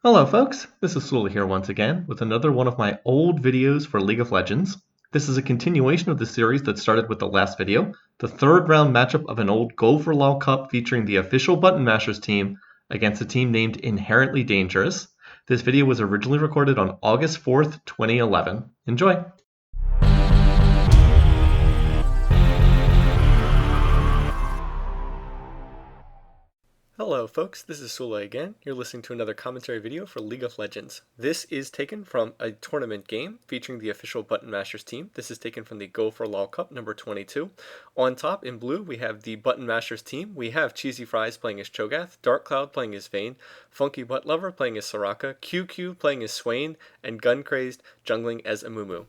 Hello folks, this is Sully here once again with another one of my old videos for League of Legends. This is a continuation of the series that started with the last video, the third round matchup of an old Go for LOL Cup featuring the official ButtonMasherz team against a team named Inherently Dangerous. This video was originally recorded on August 4th, 2011. Enjoy! Hello folks, this is Sula again. You're listening to another commentary video for League of Legends. This is taken from a tournament game featuring the official ButtonMasherz team. This is taken from the Go for LOL Cup number 22. On top in blue we have the ButtonMasherz team. We have Cheesy Fries playing as Cho'Gath, Dark Cloud playing as Vayne, Funky Butt Lover playing as Soraka, QQ playing as Swain, and Gun Crazed jungling as Amumu.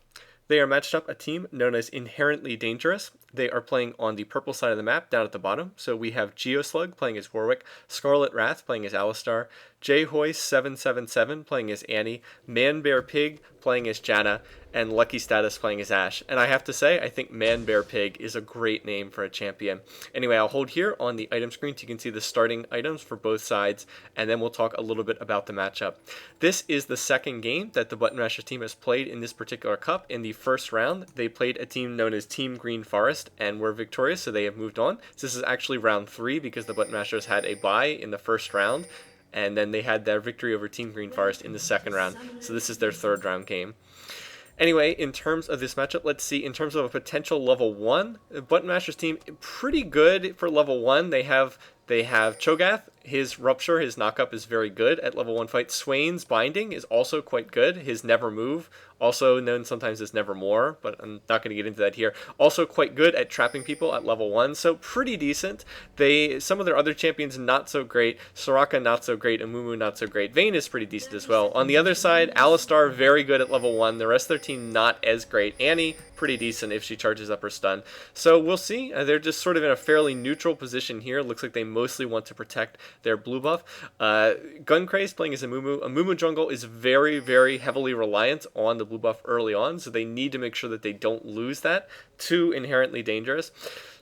They are matched up a team known as Inherently Dangerous. They are playing on the purple side of the map down at the bottom. So we have Geoslug playing as Warwick, Scarlet Wrath playing as Alistar, JHoist777 playing as Annie, ManBearPig playing as Janna, and Lucky Status playing as Ashe. And I have to say, I think ManBearPig is a great name for a champion. Anyway, I'll hold here on the item screen so you can see the starting items for both sides, and then we'll talk a little bit about the matchup. This is the second game that the ButtonMasherz team has played in this particular cup. In the first round, they played a team known as Team Green Forest and were victorious, so they have moved on. So this is actually round 3 because the ButtonMasherz had a bye in the first round, and then they had their victory over Team Green Forest in the second round. So this is their third round game. Anyway, in terms of this matchup, let's see, in terms of a potential level 1, the ButtonMasherz team, pretty good for level 1. They have Cho'Gath. His Rupture, his knockup is very good at level 1 fight. Swain's Binding is also quite good. His Never Move, also known sometimes as Nevermore, but I'm not going to get into that here. Also quite good at trapping people at level 1, so pretty decent. Some of their other champions not so great. Soraka not so great. Amumu not so great. Vayne is pretty decent as well. On the other side, Alistar very good at level 1. The rest of their team not as great. Annie pretty decent if she charges up her stun. So we'll see. They're just sort of in a fairly neutral position here. Looks like they mostly want to protect their blue buff. Gun Crazed playing as Amumu. Amumu jungle is very, very heavily reliant on the blue buff early on, so they need to make sure that they don't lose that to Inherently Dangerous.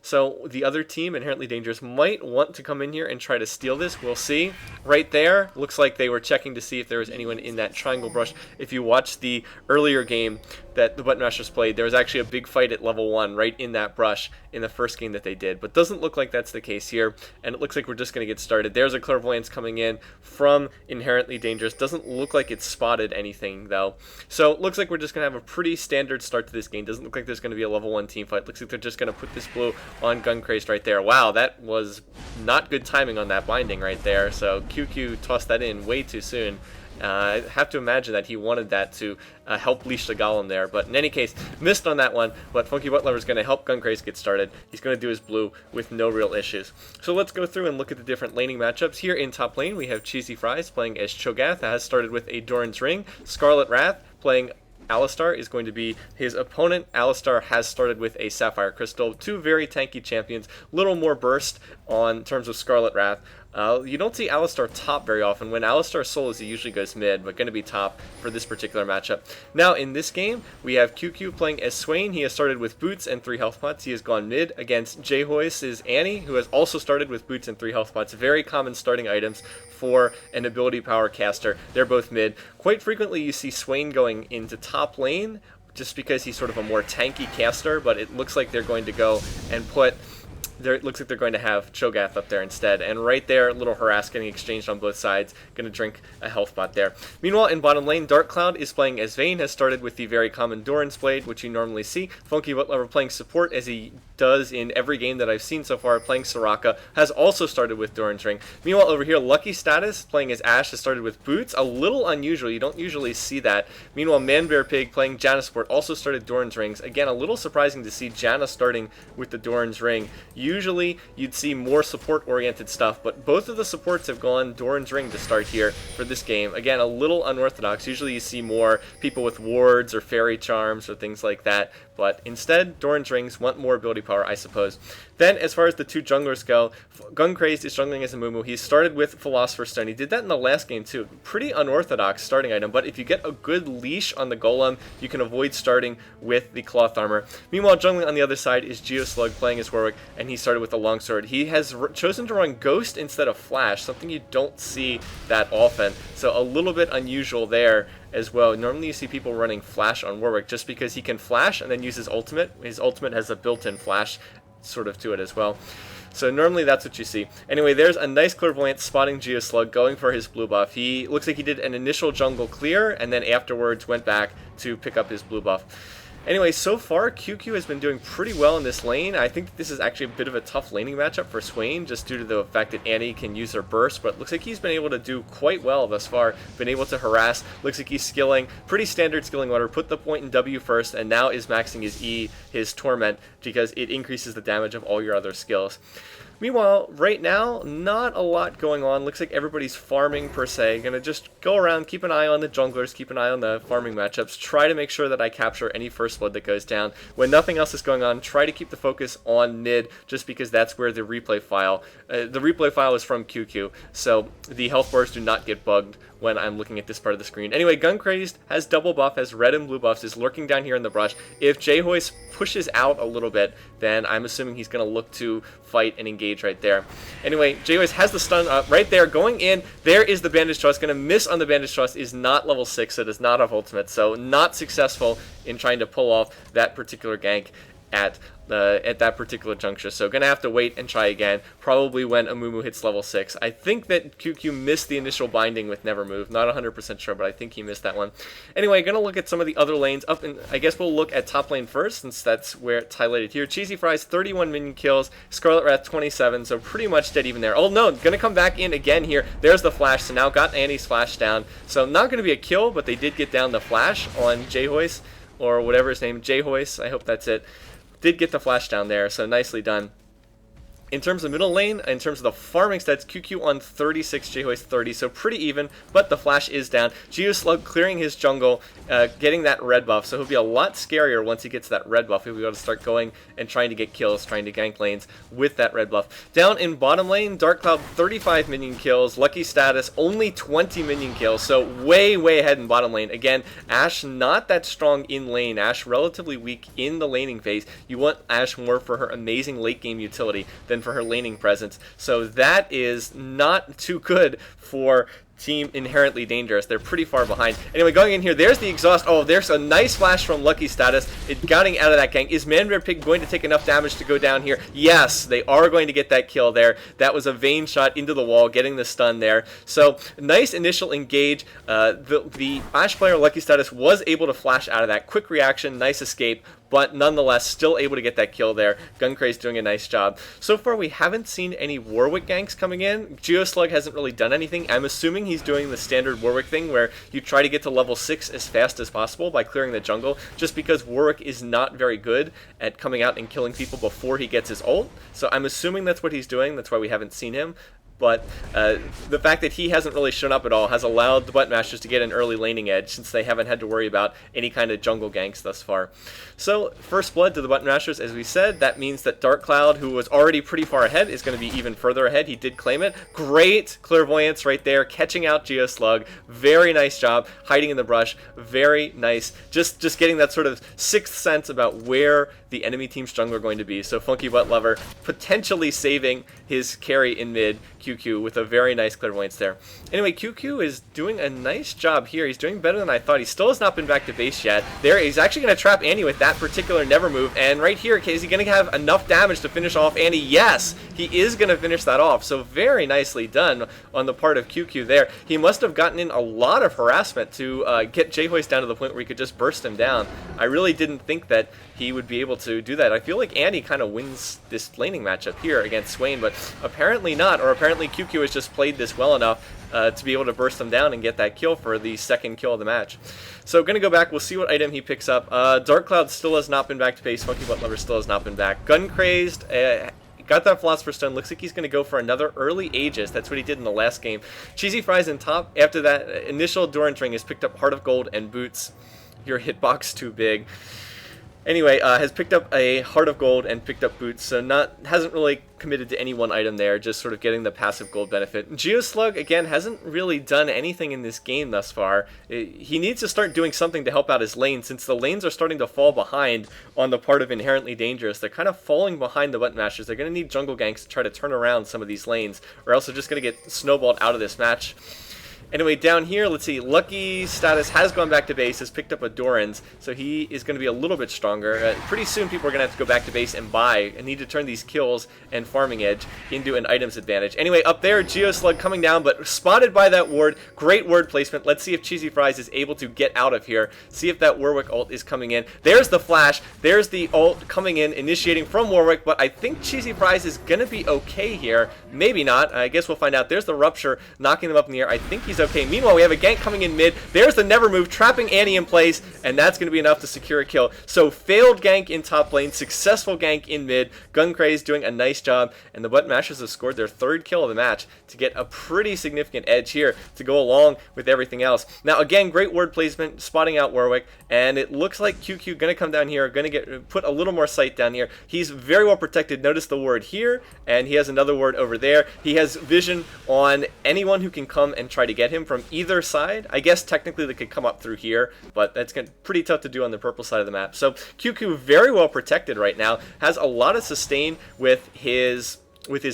So the other team, Inherently Dangerous, might want to come in here and try to steal this. We'll see. Right there, looks like they were checking to see if there was anyone in that triangle brush. If you watch the earlier game that the ButtonMasherz played, there was actually a big fight at level 1 right in that brush in the first game that they did. But doesn't look like that's the case here, and it looks like we're just going to get started. There's a Clairvoyance coming in from Inherently Dangerous. Doesn't look like it's spotted anything, though. So it looks like we're just going to have a pretty standard start to this game. Doesn't look like there's going to be a level 1 team fight. Looks like they're just going to put this blue on Gun Crazed right there. Wow, that was not good timing on that binding right there. So QQ tossed that in way too soon. I have to imagine that he wanted that to help leash the golem there, but in any case, missed on that one. But Funky Butt Lover is going to help Gun Crazed get started. He's going to do his blue with no real issues. So let's go through and look at the different laning matchups. Here in top lane, we have Cheesy Fries playing as Cho'Gath. That has started with a Doran's Ring. Scarlet Wrath playing Alistar is going to be his opponent. Alistar has started with a Sapphire Crystal. Two very tanky champions. Little more burst on terms of Scarlet Wrath. You don't see Alistar top very often. When Alistar solos, he usually goes mid, but going to be top for this particular matchup. Now, in this game, we have QQ playing as Swain. He has started with Boots and 3 health pots. He has gone mid against JHoist's Annie, who has also started with Boots and 3 health pots. Very common starting items for an ability power caster. They're both mid. Quite frequently, you see Swain going into top lane, just because he's sort of a more tanky caster, but it looks like they're going to go and put... It looks like they're going to have Cho'Gath up there instead. And right there, a little harass getting exchanged on both sides. Going to drink a health bot there. Meanwhile, in bottom lane, Dark Cloud is playing as Vayne. Has started with the very common Doran's Blade, which you normally see. Funky Butt Lover playing support as he does in every game that I've seen so far, playing Soraka. Has also started with Doran's Ring. Meanwhile, over here, Lucky Status playing as Ashe has started with Boots. A little unusual. You don't usually see that. Meanwhile, ManBearPig playing Janna support also started Doran's Rings. Again, a little surprising to see Janna starting with the Doran's Ring. Usually, you'd see more support-oriented stuff, but both of the supports have gone Doran's Ring to start here for this game. Again, a little unorthodox. Usually you see more people with wards or fairy charms or things like that, but instead, Doran's Rings want more ability power, I suppose. Then, as far as the two junglers go, Gun Crazed is jungling as Amumu. He started with Philosopher's Stone. He did that in the last game, too. Pretty unorthodox starting item, but if you get a good leash on the Golem, you can avoid starting with the Cloth Armor. Meanwhile, jungling on the other side is Geoslug playing as Warwick, and he started with the longsword. He has chosen to run Ghost instead of Flash, something you don't see that often. So a little bit unusual there as well. Normally you see people running Flash on Warwick just because he can flash and then use his ultimate. His ultimate has a built-in flash sort of to it as well. So normally that's what you see. Anyway, there's a nice Clairvoyant spotting Geoslug going for his blue buff. He looks like he did an initial jungle clear and then afterwards went back to pick up his blue buff. Anyway, so far, QQ has been doing pretty well in this lane. I think this is actually a bit of a tough laning matchup for Swain, just due to the fact that Annie can use her burst, but looks like he's been able to do quite well thus far, been able to harass. Looks like he's skilling, pretty standard skilling order, put the point in W first, and now is maxing his E, his Torment, because it increases the damage of all your other skills. Meanwhile, right now, not a lot going on. Looks like everybody's farming per se. Gonna just go around, keep an eye on the junglers, keep an eye on the farming matchups, try to make sure that I capture any first blood that goes down. When nothing else is going on, try to keep the focus on mid, just because that's where the replay file is from QQ, so the health bars do not get bugged when I'm looking at this part of the screen. Anyway, Gun Crazed has double buff, has red and blue buffs, is lurking down here in the brush. If J-Hoist pushes out a little bit, then I'm assuming he's going to look to fight and engage right there. Anyway, J-Hoist has the stun up right there, going in. There is the Bandage Trust, going to miss on the Bandage Trust, is not level 6, so does not have ultimate, so not successful in trying to pull off that particular gank at that particular juncture. So gonna have to wait and try again, probably when Amumu hits level 6. I think that QQ missed the initial binding with Never Move, not 100% sure, but I think he missed that one. Anyway, gonna look at some of the other lanes up, and I guess we'll look at top lane first, since that's where it's highlighted here. Cheesy Fries, 31 minion kills, Scarlet Wrath, 27, so pretty much dead even there. Oh no, gonna come back in again here. There's the flash, so now got Annie's flash down. So not gonna be a kill, but they did get down the flash on J-Hoist, or whatever his name, J-Hoist, I hope that's it. Did get the flash down there, so nicely done. In terms of middle lane, in terms of the farming stats, QQ on 36, J-Hoist 30, so pretty even, but the flash is down. Geoslug clearing his jungle, getting that red buff, so he'll be a lot scarier once he gets that red buff. He'll be able to start going and trying to get kills, trying to gank lanes with that red buff. Down in bottom lane, Dark Cloud 35 minion kills, Lucky Status only 20 minion kills, so way ahead in bottom lane. Again, Ashe not that strong in lane, Ashe relatively weak in the laning phase. You want Ashe more for her amazing late game utility than for her laning presence, so that is not too good for Team Inherently Dangerous. They're pretty far behind. Anyway, going in here, there's the exhaust. Oh, there's a nice flash from Lucky Status. It getting out of that gank. Is Manbear Pig going to take enough damage to go down here? Yes, they are going to get that kill there. That was a Vayne shot into the wall, getting the stun there. So, nice initial engage. The Ashe player, Lucky Status, was able to flash out of that. Quick reaction, nice escape, but nonetheless, still able to get that kill there. Guncraze doing a nice job. So far, we haven't seen any Warwick ganks coming in. Geoslug hasn't really done anything. I'm assuming he's doing the standard Warwick thing where you try to get to level 6 as fast as possible by clearing the jungle, just because Warwick is not very good at coming out and killing people before he gets his ult. So I'm assuming that's what he's doing. That's why we haven't seen him. But the fact that he hasn't really shown up at all has allowed the ButtonMasherz to get an early laning edge, since they haven't had to worry about any kind of jungle ganks thus far. So, first blood to the ButtonMasherz, as we said. That means that Dark Cloud, who was already pretty far ahead, is going to be even further ahead. He did claim it. Great clairvoyance right there, catching out Geoslug. Very nice job, hiding in the brush. Very nice. Just getting that sort of sixth sense about where the enemy team's jungler are going to be. So Funky Butt Lover potentially saving his carry in mid, QQ, with a very nice clairvoyance there. Anyway, QQ is doing a nice job here. He's doing better than I thought. He still has not been back to base yet. There, he's actually going to trap Annie with that particular Never Move. And right here, is he going to have enough damage to finish off Annie? Yes, he is going to finish that off. So very nicely done on the part of QQ there. He must have gotten in a lot of harassment to get J-Hoist down to the point where he could just burst him down. I really didn't think that he would be able to do that. I feel like Annie kind of wins this laning matchup here against Swain, but apparently not, or apparently QQ has just played this well enough to be able to burst them down and get that kill for the second kill of the match. So going to go back, we'll see what item he picks up. Dark Cloud still has not been back to base, Funky Butt Lover still has not been back. Gun Crazed, got that Philosopher's Stone. Looks like he's going to go for another early Aegis. That's what he did in the last game. Cheesy Fries in top. After that initial Durant Ring has picked up Heart of Gold and Boots. Your hitbox too big. Anyway, has picked up a Heart of Gold and picked up Boots, so hasn't really committed to any one item there, just sort of getting the passive gold benefit. Geoslug, again, hasn't really done anything in this game thus far. He needs to start doing something to help out his lane, since the lanes are starting to fall behind on the part of Inherently Dangerous. They're kind of falling behind the ButtonMasherz. They're going to need jungle ganks to try to turn around some of these lanes, or else they're just going to get snowballed out of this match. Anyway, down here, let's see, Lucky status has gone back to base, has picked up a Doran's, so he is going to be a little bit stronger. Pretty soon people are going to have to go back to base and buy, and need to turn these kills and farming edge into an items advantage. Anyway, up there, Geoslug coming down, but spotted by that ward. Great ward placement. Let's see if Cheesy Fries is able to get out of here. See if that Warwick ult is coming in. There's the flash. There's the ult coming in, initiating from Warwick, but I think Cheesy Fries is going to be okay here. Maybe not. I guess we'll find out. There's the Rupture, knocking them up in the air. I think he's okay. Meanwhile, we have a gank coming in mid. There's the Never Move, trapping Annie in place, and that's going to be enough to secure a kill. So, failed gank in top lane, successful gank in mid. Guncraze doing a nice job, and the ButtonMasherz have scored their third kill of the match to get a pretty significant edge here to go along with everything else. Now, again, great word placement, spotting out Warwick, and it looks like QQ going to come down here, going to put a little more sight down here. He's very well protected. Notice the ward here, and he has another ward over there. He has vision on anyone who can come and try to get him from either side. I guess technically they could come up through here, but that's pretty tough to do on the purple side of the map. So QQ very well protected right now, has a lot of sustain with his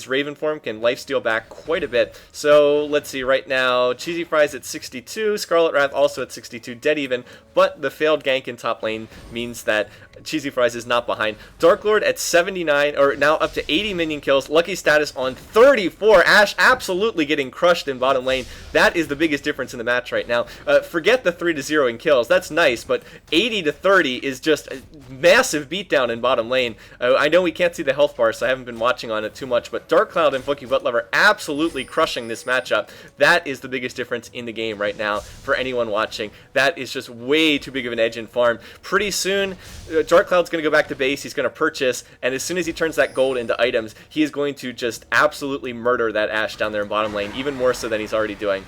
Raven form, can lifesteal back quite a bit. So let's see, right now Cheesy Fries at 62, Scarlet Wrath also at 62, dead even, but the failed gank in top lane means that Cheesy Fries is not behind. Dark Lord at 79, or now up to 80 minion kills. Lucky status on 34. Ashe absolutely getting crushed in bottom lane. That is the biggest difference in the match right now. Forget the 3-0 in kills. That's nice, but 80 to 30 is just a massive beatdown in bottom lane. I know we can't see the health bar, so I haven't been watching on it too much, but Dark Cloud and Funky Butt Lover absolutely crushing this matchup. That is the biggest difference in the game right now for anyone watching. That is just way too big of an edge in farm. Pretty soon, Dark Cloud's going to go back to base, he's going to purchase, and as soon as he turns that gold into items, he is going to just absolutely murder that Ashe down there in bottom lane, even more so than he's already doing.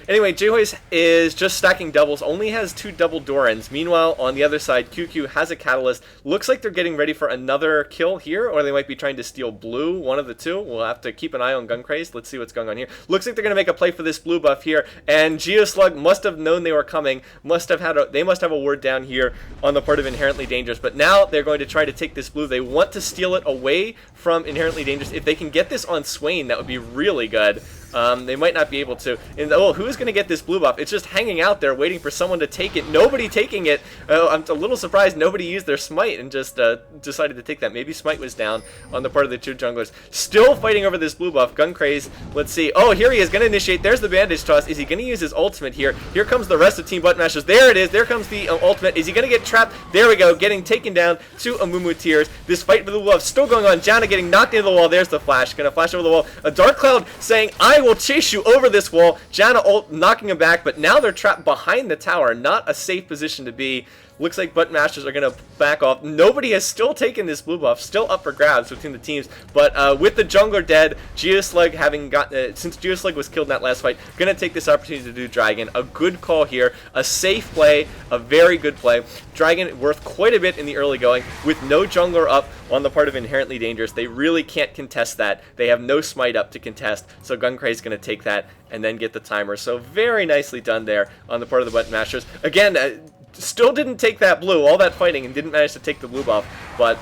Anyway, J-Hoist is just stacking doubles, only has 2 double Dorans. Meanwhile, on the other side, QQ has a Catalyst. Looks like they're getting ready for another kill here, or they might be trying to steal blue, one of the two. We'll have to keep an eye on Guncraze. Let's see what's going on here. Looks like they're going to make a play for this blue buff here, and Geoslug must have known they were coming. They must have a ward down here on the part of Inherently Dangerous, but now they're going to try to take this blue. They want to steal it away from Inherently Dangerous. If they can get this on Swain, that would be really good. They might not be able to. And oh, who's going to get this blue buff? It's just hanging out there waiting for someone to take it. Nobody taking it. I'm a little surprised nobody used their smite and just decided to take that. Maybe smite was down on the part of the 2 junglers. Still fighting over this blue buff. Guncraze. Let's see. Oh, here he is going to initiate. There's the bandage toss. Is he going to use his ultimate here? Here comes the rest of Team ButtonMasherz. There it is. There comes the ultimate. Is he going to get trapped? There we go. Getting taken down to Amumu Tears. This fight for the blue buff still going on. Janna getting knocked into the wall. There's the flash. Going to flash over the wall. A Dark Cloud saying, I will chase you over this wall. Janna ult knocking him back, but now they're trapped behind the tower. Not a safe position to be. Looks like ButtonMasherz are going to back off. Nobody has still taken this blue buff. Still up for grabs between the teams. But with the jungler dead, Geoslug having gotten... since Geoslug was killed in that last fight, going to take this opportunity to do Dragon. A good call here. A safe play. A very good play. Dragon worth quite a bit in the early going. With no jungler up on the part of Inherently Dangerous, they really can't contest that. They have no smite up to contest. So Guncraze is going to take that and then get the timer. So very nicely done there on the part of the ButtonMasherz. Again... still didn't take that blue, all that fighting, and didn't manage to take the blue buff, but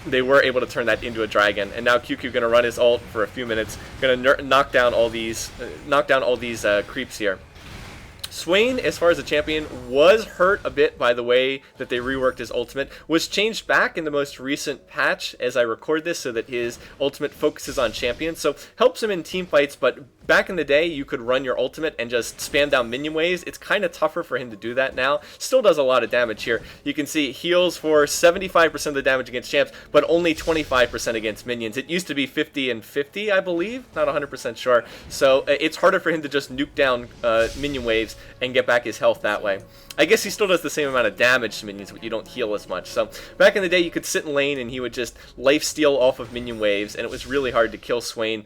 they were able to turn that into a dragon. And now QQ going to run his ult for a few minutes, going to knock down all these creeps here. Swain, as far as the champion, was hurt a bit by the way that they reworked his ultimate. Was changed back in the most recent patch as I record this so that his ultimate focuses on champions. So helps him in team fights, but back in the day you could run your ultimate and just spam down minion waves. It's kind of tougher for him to do that now. Still does a lot of damage here. You can see heals for 75% of the damage against champs, but only 25% against minions. It used to be 50 and 50, I believe. Not 100% sure. So it's harder for him to just nuke down minion waves and get back his health that way. I guess he still does the same amount of damage to minions, but you don't heal as much. So back in the day, you could sit in lane and he would just life steal off of minion waves, and it was really hard to kill Swain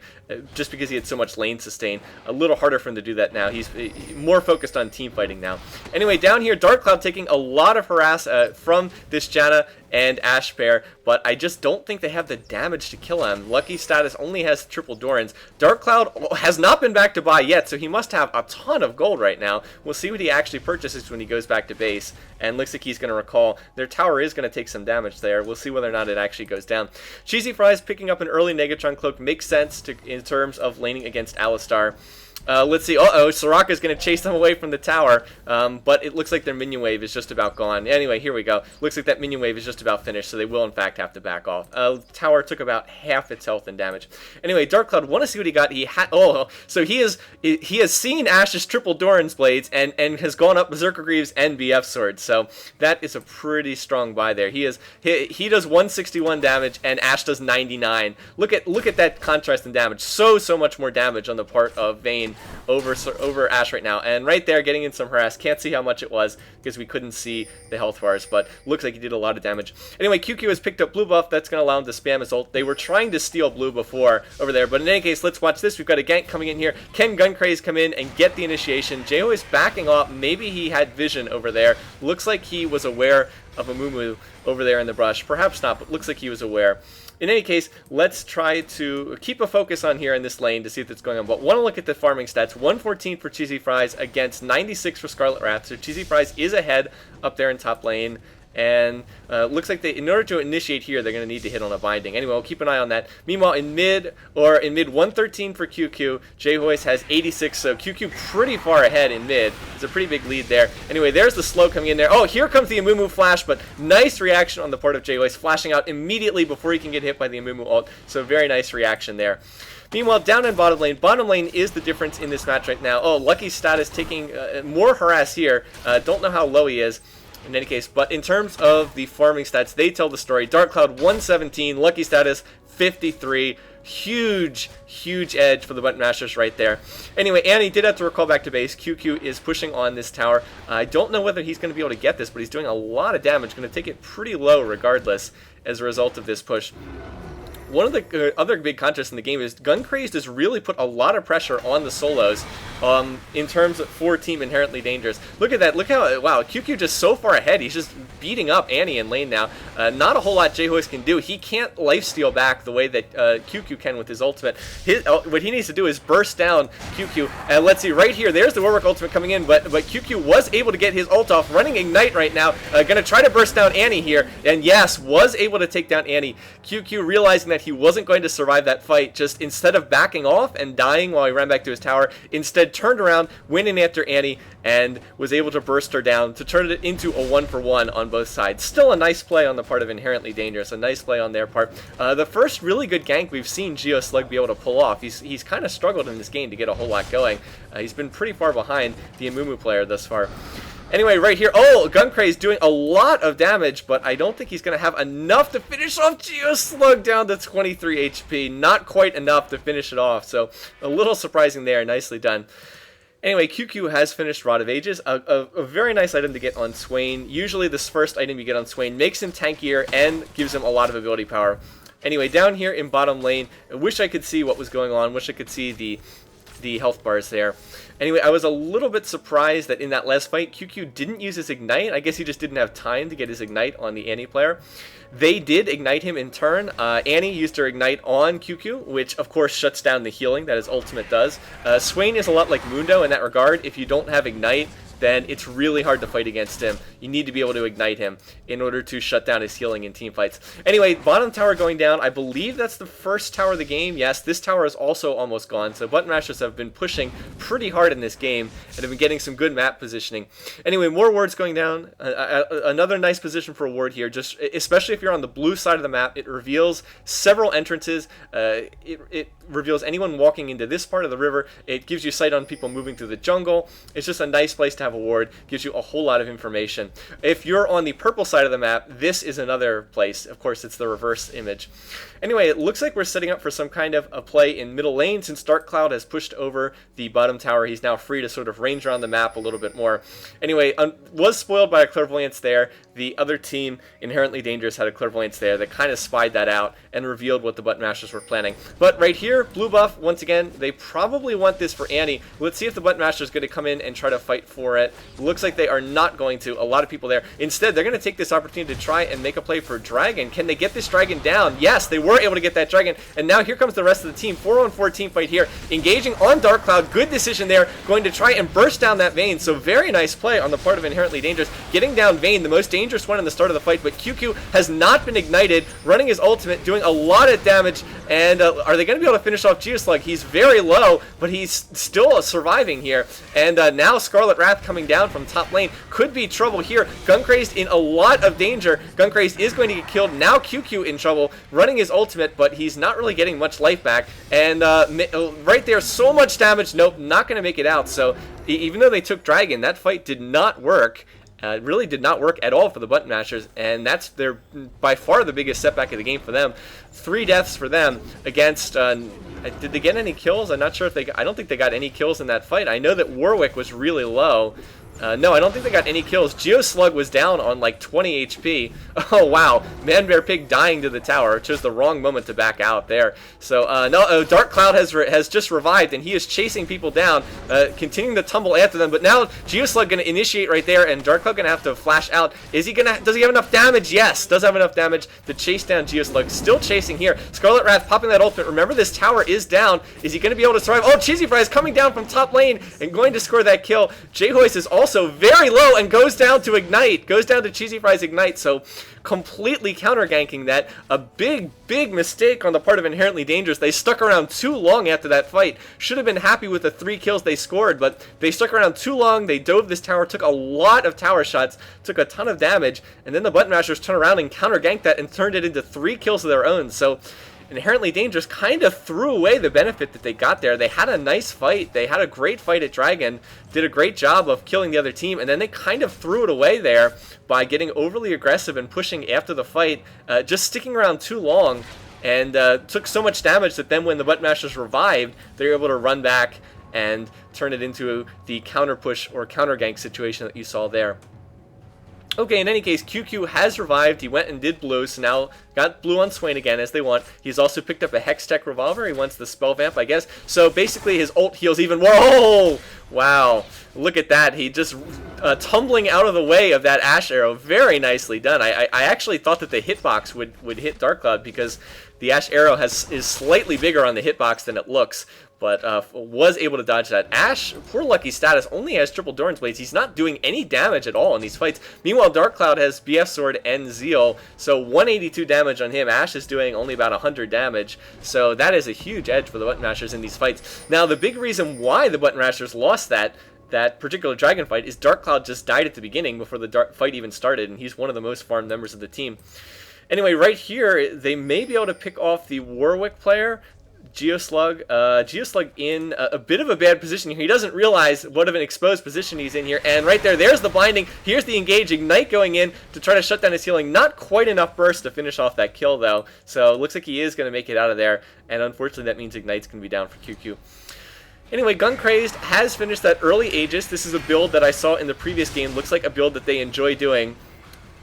just because he had so much lane sustain. sustain. A little harder for him to do that now. He's more focused on team fighting now. Anyway, down here, Dark Cloud taking a lot of harass from this Janna and Ash pair, but I just don't think they have the damage to kill him. Lucky Status only has triple Dorans. Dark Cloud has not been back to buy yet, so he must have a ton of gold right now. We'll see what he actually purchases when he goes back to base, and looks like he's going to recall. Their tower is going to take some damage there. We'll see whether or not it actually goes down. Cheesy Fries picking up an early Negatron Cloak makes sense in terms of laning against Alistar. Let's see. Soraka's going to chase them away from the tower, but it looks like their minion wave is just about gone. Anyway, here we go. Looks like that minion wave is just about finished, so they will, in fact, have to back off. Tower took about half its health and damage. Anyway, Dark Cloud, want to see what he got. So he has seen Ash's triple Doran's Blades and has gone up Berserker Greaves and BF Swords, so that is a pretty strong buy there. He does 161 damage, and Ash does 99. Look at that contrast in damage. So much more damage on the part of Vayne over Ash right now, and right there getting in some harass. Can't see how much it was because we couldn't see the health bars, but looks like he did a lot of damage. Anyway, QQ has picked up blue buff. That's going to allow him to spam his ult. They were trying to steal blue before over there, but in any case, let's watch this. We've got a gank coming in here. Can Guncraze come in and get the initiation? Jo is backing off. Maybe he had vision over there. Looks like he was aware of a Mumu over there in the brush. Perhaps not, but looks like he was aware. In any case, let's try to keep a focus on here in this lane to see what's going on. But want to look at the farming stats. 114 for Cheesy Fries against 96 for Scarlet Rat. So Cheesy Fries is ahead up there in top lane. And looks like in order to initiate here, they're going to need to hit on a binding. Anyway, we'll keep an eye on that. Meanwhile, in mid 113 for QQ, J-Hoist has 86, so QQ pretty far ahead in mid. It's a pretty big lead there. Anyway, there's the slow coming in there. Oh, here comes the Amumu flash, but nice reaction on the part of J-Hoist, flashing out immediately before he can get hit by the Amumu ult. So very nice reaction there. Meanwhile, down in bottom lane is the difference in this match right now. Oh, Lucky Status taking more harass here. Don't know how low he is. In any case, but in terms of the farming stats, they tell the story. Dark Cloud 117, Lucky Status 53. Huge edge for the ButtonMasherz right there. Anyway, Annie did have to recall back to base. QQ is pushing on this tower. I don't know whether he's going to be able to get this, but he's doing a lot of damage. Going to take it pretty low regardless as a result of this push. One of the other big contrasts in the game is Guncrazed has really put a lot of pressure on the solos in terms of for Team Inherently Dangerous. Look at that. Look how, wow, QQ just so far ahead. He's just beating up Annie in lane now. Not a whole lot J-Hoist can do. He can't lifesteal back the way that QQ can with his ultimate. What he needs to do is burst down QQ. And let's see, right here, there's the Warwick ultimate coming in, but QQ was able to get his ult off, running Ignite right now. Going to try to burst down Annie here, and yes, was able to take down Annie. QQ realizing that he wasn't going to survive that fight, just instead of backing off and dying while he ran back to his tower, instead turned around, went in after Annie, and was able to burst her down to turn it into a 1-for-1 on both sides. Still a nice play on the part of Inherently Dangerous, a nice play on their part. The first really good gank we've seen GeoSlug be able to pull off. He's kind of struggled in this game to get a whole lot going. He's been pretty far behind the Amumu player thus far. Anyway, right here, oh, Guncraze doing a lot of damage, but I don't think he's going to have enough to finish off GeoSlug down to 23 HP. Not quite enough to finish it off, so a little surprising there. Nicely done. Anyway, QQ has finished Rod of Ages, a very nice item to get on Swain. Usually this first item you get on Swain makes him tankier and gives him a lot of ability power. Anyway, down here in bottom lane, I wish I could see what was going on. Wish I could see the health bars there. Anyway, I was a little bit surprised that in that last fight, QQ didn't use his Ignite. I guess he just didn't have time to get his Ignite on the Annie player. They did Ignite him in turn. Annie used her Ignite on QQ, which of course shuts down the healing that his ultimate does. Swain is a lot like Mundo in that regard. If you don't have Ignite, then it's really hard to fight against him. You need to be able to ignite him in order to shut down his healing in team fights. Anyway, bottom tower going down. I believe that's the first tower of the game. Yes, this tower is also almost gone. So ButtonMasherz have been pushing pretty hard in this game and have been getting some good map positioning. Anyway, more wards going down. Another nice position for a ward here, just especially if you're on the blue side of the map. It reveals several entrances. It reveals anyone walking into this part of the river. It gives you sight on people moving through the jungle. It's just a nice place to have a ward. Gives you a whole lot of information. If you're on the purple side of the map, this is another place. Of course, it's the reverse image. Anyway, it looks like we're setting up for some kind of a play in middle lane. Since Dark Cloud has pushed over the bottom tower, he's now free to sort of range around the map a little bit more. Anyway, was spoiled by a clairvoyance there. the other team, Inherently Dangerous, had a clairvoyance there that kind of spied that out and revealed what the ButtonMasherz were planning. But right here, blue buff, once again, they probably want this for Annie. Let's see if the ButtonMasherz is going to come in and try to fight for it. Looks like they are not going to. A lot of people there. Instead, they're going to take this opportunity to try and make a play for Dragon. Can they get this Dragon down? Yes, they were able to get that Dragon. And now here comes the rest of the team. 4-on-4 team fight here. Engaging on Dark Cloud. Good decision there. Going to try and burst down that Vayne. So very nice play on the part of Inherently Dangerous. Getting down Vayne, the most dangerous one in the start of the fight. But QQ has not been ignited. Running his ultimate. Doing a lot of damage. And are they going to be able to finish off Geoslug? He's very low, but he's still surviving here. And now Scarlet Wrath coming down from top lane. Could be trouble here. Guncrazed in a lot of danger. Guncrazed is going to get killed. Now QQ in trouble. Running his ultimate, but he's not really getting much life back. And right there, so much damage. Nope, not going to make it out. So even though they took Dragon, that fight did not work. It really did not work at all for the ButtonMasherz, and that's by far the biggest setback of the game for them. 3 deaths for them against. Did they get any kills? I'm not sure if they. I don't think they got any kills in that fight. I know that Warwick was really low. No, I don't think they got any kills. Geoslug was down on like 20 HP. Oh, wow. ManBearPig dying to the tower. Chose the wrong moment to back out there. So, no, Dark Cloud has just revived, and he is chasing people down, continuing to tumble after them. But now Geoslug going to initiate right there, and Dark Cloud going to have to flash out. Does he have enough damage? Yes, does have enough damage to chase down Geoslug. Still chasing here. Scarlet Wrath popping that ultimate. Remember, this tower is down. Is he going to be able to survive? Oh, Cheesy Fries coming down from top lane and going to score that kill. J-Hoist is also very low and goes down to Ignite. Goes down to Cheesy Fries Ignite. So completely counter-ganking that. A big mistake on the part of Inherently Dangerous. They stuck around too long after that fight. Should have been happy with the 3 kills they scored, but they stuck around too long. They dove this tower, took a lot of tower shots, took a ton of damage, and then the ButtonMasherz turned around and counter-ganked that and turned it into 3 kills of their own. So Inherently Dangerous kind of threw away the benefit that they got there. They had a nice fight. They had a great fight at Dragon, did a great job of killing the other team, and then they kind of threw it away there by getting overly aggressive and pushing after the fight, just sticking around too long, and took so much damage that then when the ButtonMasherz revived, they were able to run back and turn it into the counter push or counter gank situation that you saw there. Okay, in any case, QQ has revived. He went and did blue, so now got blue on Swain again as they want. He's also picked up a Hextech Revolver. He wants the Spell Vamp, I guess. So basically his ult heals even more. Oh, wow. Look at that. He just tumbling out of the way of that Ash Arrow. Very nicely done. I actually thought that the hitbox would hit Dark Cloud because the Ash Arrow is slightly bigger on the hitbox than it looks. But was able to dodge that. Ash, poor lucky status, only has triple Doran's Blades. He's not doing any damage at all in these fights. Meanwhile, Dark Cloud has BF Sword and Zeal, so 182 damage on him. Ash is doing only about 100 damage, so that is a huge edge for the ButtonMasherz in these fights. Now, the big reason why the ButtonMasherz lost that particular Dragon fight is Dark Cloud just died at the beginning before the fight even started, and he's one of the most farmed members of the team. Anyway, right here, they may be able to pick off the Warwick player. Geoslug in a bit of a bad position here. He doesn't realize what of an exposed position he's in here. And right there's the binding. Here's the engage. Ignite going in to try to shut down his healing. Not quite enough burst to finish off that kill, though. So it looks like he is going to make it out of there. And unfortunately, that means Ignite's going to be down for QQ. Anyway, Guncrazed has finished that early Aegis. This is a build that I saw in the previous game. Looks like a build that they enjoy doing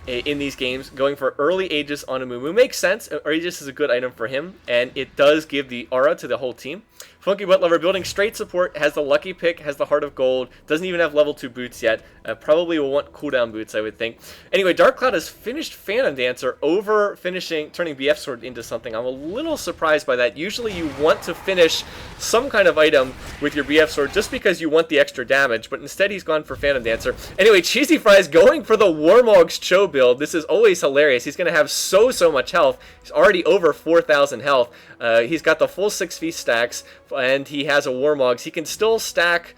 in these games. Going for early Aegis on Amumu makes sense. Aegis is a good item for him, and it does give the aura to the whole team. Funky Butt Lover building straight support, has the lucky pick, has the Heart of Gold, doesn't even have level 2 boots yet. Probably will want cooldown boots, I would think. Anyway, Dark Cloud has finished Phantom Dancer over turning BF Sword into something. I'm a little surprised by that. Usually you want to finish some kind of item with your BF Sword just because you want the extra damage, but instead he's gone for Phantom Dancer. Anyway, Cheesy Fries going for the Warmog's Cho build. This is always hilarious. He's going to have so much health. He's already over 4,000 health. He's got the full 6 feast stacks, and he has a Warmogs. He can still stack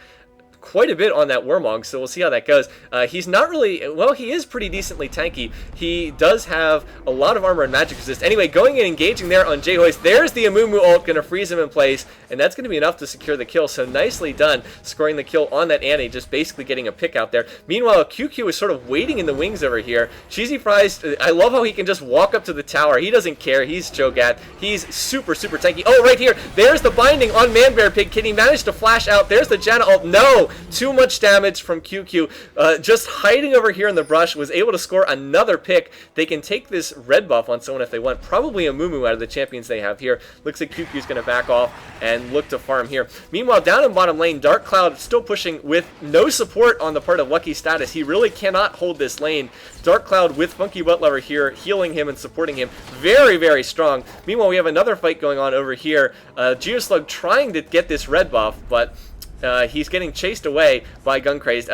quite a bit on that Warmog, so we'll see how that goes. He's not really, well, he is pretty decently tanky. He does have a lot of armor and magic resist. Anyway, going and engaging there on J-Hoist. There's the Amumu ult, going to freeze him in place, and that's going to be enough to secure the kill. So nicely done, scoring the kill on that Annie, just basically getting a pick out there. Meanwhile, QQ is sort of waiting in the wings over here. Cheesy Fries, I love how he can just walk up to the tower. He doesn't care. He's Cho'Gath. He's super tanky. Oh, right here, there's the binding on ManBearPig. Can he manage to flash out? There's the Janna ult. No! too much damage from QQ. Just hiding over here in the brush, was able to score another pick. They can take this red buff on someone if they want. Probably a Mumu out of the champions they have here. Looks like QQ's going to back off and look to farm here. Meanwhile, down in bottom lane, Dark Cloud still pushing with no support on the part of Lucky Status. He really cannot hold this lane. Dark Cloud with Funky Butt Lover here, healing him and supporting him. Very, very strong. Meanwhile, we have another fight going on over here. Geoslug trying to get this red buff, but he's getting chased away by Guncrazed.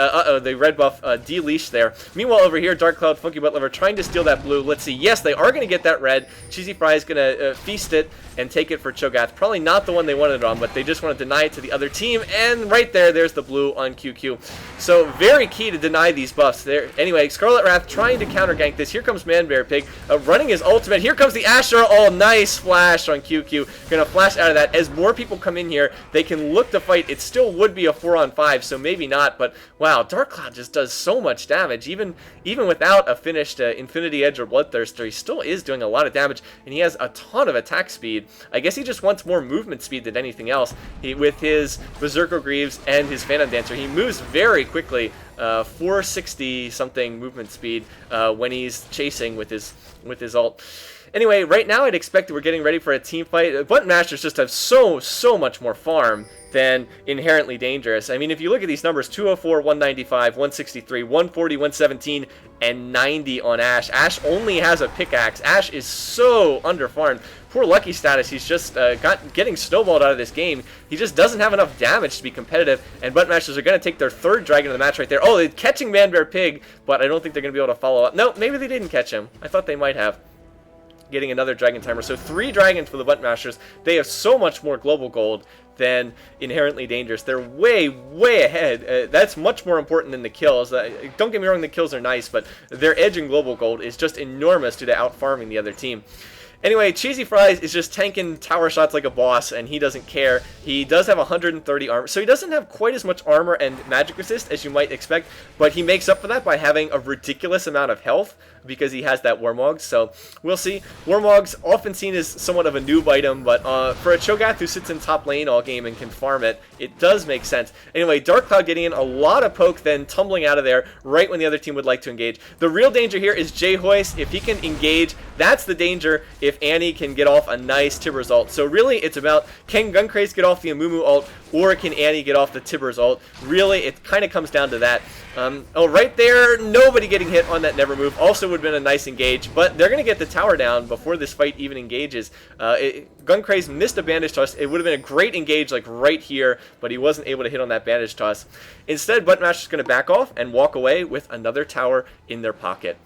The red buff de-leashed there. Meanwhile, over here, Dark Cloud, Funky Butt Lover trying to steal that blue. Let's see. Yes, they are going to get that red. Cheesy Fry is going to feast it and take it for Cho'Gath. Probably not the one they wanted it on, but they just want to deny it to the other team. And right there, there's the blue on QQ. So very key to deny these buffs. There. Anyway, Scarlet Wrath trying to counter gank this. Here comes Manbear Pig running his ultimate. Here comes the Asher. Oh, nice flash on QQ. Going to flash out of that. As more people come in here, they can look to fight. It still would be a 4-on-5, so maybe not. But wow, Dark Cloud just does so much damage. Even without a finished Infinity Edge or Bloodthirster, he still is doing a lot of damage, and he has a ton of attack speed. I guess he just wants more movement speed than anything else. With his Berserker Greaves and his Phantom Dancer, he moves very quickly. 460 something movement speed when he's chasing with his ult. Anyway, right now I'd expect that we're getting ready for a team fight. ButtonMasherz just have so much more farm than Inherently Dangerous. I mean, if you look at these numbers, 204, 195, 163, 140, 117, and 90 on Ashe. Ashe only has a pickaxe. Ashe is so under-farmed. Poor Lucky Status, he's just getting snowballed out of this game. He just doesn't have enough damage to be competitive, and ButtonMasherz are going to take their third dragon of the match right there. Oh, they're catching Manbear Pig, but I don't think they're going to be able to follow up. No, maybe they didn't catch him. I thought they might have. Getting another dragon timer. So 3 dragons for the ButtonMasherz. They have so much more global gold than Inherently Dangerous. They're way ahead. That's much more important than the kills. Don't get me wrong, the kills are nice, but their edge in global gold is just enormous due to out-farming the other team. Anyway, Cheesy Fries is just tanking tower shots like a boss, and he doesn't care. He does have 130 armor, so he doesn't have quite as much armor and magic resist as you might expect, but he makes up for that by having a ridiculous amount of health because he has that Warmog, so we'll see. Warmog's often seen as somewhat of a noob item, but for a Cho'Gath who sits in top lane all game and can farm it, it does make sense. Anyway, Dark Cloud getting in a lot of poke, then tumbling out of there right when the other team would like to engage. The real danger here is J-Hoist. If he can engage, that's the danger if Annie can get off a nice Tibbers ult. So really, it's about, can Guncrazed get off the Amumu ult, or can Annie get off the Tibbers ult? Really, it kind of comes down to that. Oh, right there, nobody getting hit on that Never Move. Also would have been a nice engage, but they're going to get the tower down before this fight even engages. Guncrazed missed a bandage toss. It would have been a great engage like right here, but he wasn't able to hit on that bandage toss. Instead, ButtonMasherz is going to back off and walk away with another tower in their pocket.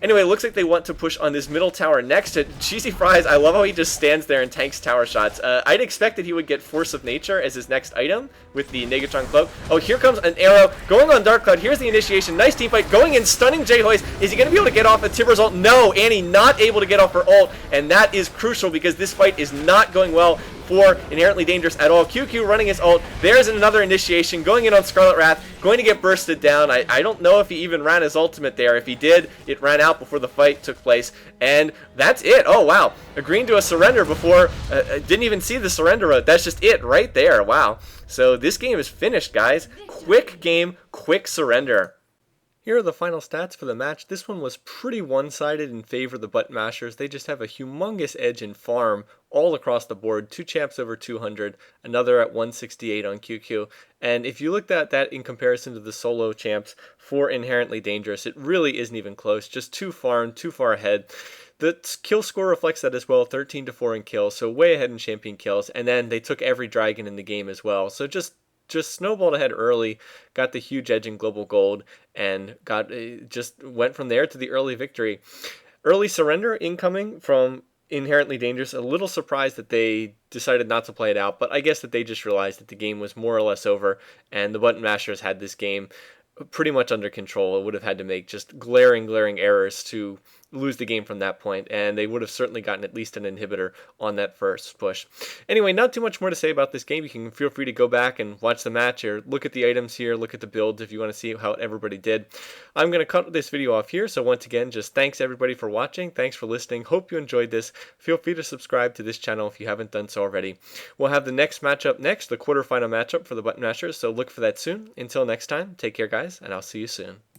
Anyway, it looks like they want to push on this middle tower next to Cheesy Fries. I love how he just stands there and tanks tower shots. I'd expect that he would get Force of Nature as his next item with the Negatron Cloak. Oh, here comes an arrow going on Dark Cloud. Here's the initiation. Nice team fight going in, stunning J-Hoist. Is he going to be able to get off a Tibbers ult? No, Annie not able to get off her ult, and that is crucial because this fight is not going well for Inherently Dangerous at all. QQ running his ult. There's another initiation going in on Scarlet Wrath. Going to get bursted down. I don't know if he even ran his ultimate there. If he did, it ran out before the fight took place. And that's it. Oh, wow. Agreeing to a surrender before. Didn't even see the surrender road. That's just it right there. Wow. So this game is finished, guys. Quick game, quick surrender. Here are the final stats for the match. This one was pretty one-sided in favor of the ButtonMasherz. They just have a humongous edge in farm all across the board. 2 champs over 200, another at 168 on QQ. And if you looked at that in comparison to the solo champs for Inherently Dangerous, it really isn't even close. Just too far ahead. The kill score reflects that as well, 13-4 in kills, so way ahead in champion kills. And then they took every dragon in the game as well. So just snowballed ahead early, got the huge edge in global gold, and just went from there to the early victory. Early surrender incoming from Inherently Dangerous. A little surprised that they decided not to play it out, but I guess that they just realized that the game was more or less over, and the ButtonMasherz had this game pretty much under control. It would have had to make just glaring errors to lose the game from that point, and they would have certainly gotten at least an inhibitor on that first push. Anyway, not too much more to say about this game. You can feel free to go back and watch the match or look at the items here, look at the builds if you want to see how everybody did. I'm going to cut this video off here, so once again, just thanks everybody for watching. Thanks for listening. Hope you enjoyed this. Feel free to subscribe to this channel if you haven't done so already. We'll have the next matchup next, the quarterfinal matchup for the ButtonMasherz, so look for that soon. Until next time, take care guys, and I'll see you soon.